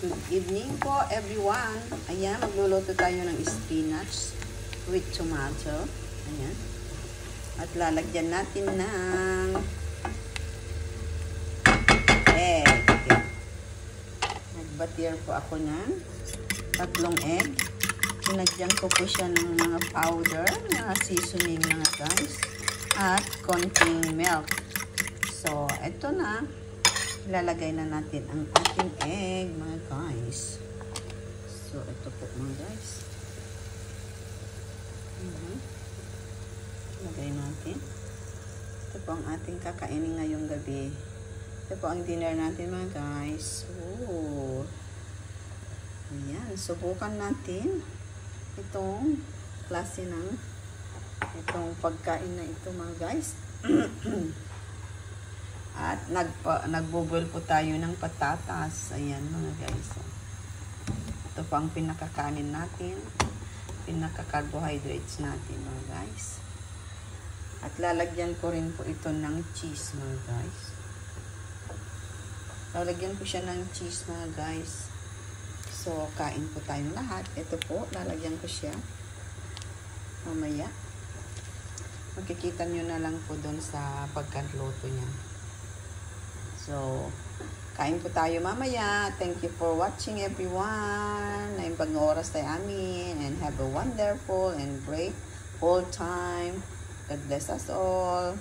Good evening po everyone. Ayan, magluluto tayo ng spinach with tomato. Ayan. At lalagyan natin ng egg. Nag-batter po ako ng 3 egg. Sinagyan ko po siya ng mga powder, mga seasoning mga guys. At konting milk. So, ito na. Ilalagay na natin ang ating egg, mga guys. So, ito po, mga guys. Lagay natin. Ito po ang ating kakainin ngayong gabi. Ito po ang dinner natin, mga guys. Oh. Ayan. Subukan natin itong klase ng itong pagkain na ito, mga guys. At nagbo-boil po tayo ng patatas. Ayan mga guys. Ito po ang pinakakanin natin. Pinaka-carbohydrates natin mga guys. At lalagyan ko rin po ito ng cheese mga guys. Lalagyan ko siya ng cheese mga guys. So kain po tayong lahat. Ito po, lalagyan ko siya. Mamaya. Makikita nyo na lang po doon sa pagkaluto niya. So, kain po tayo mamaya. Thank you for watching everyone. Na yung pag-oras tayo amin. And have a wonderful and great whole time. God bless us all.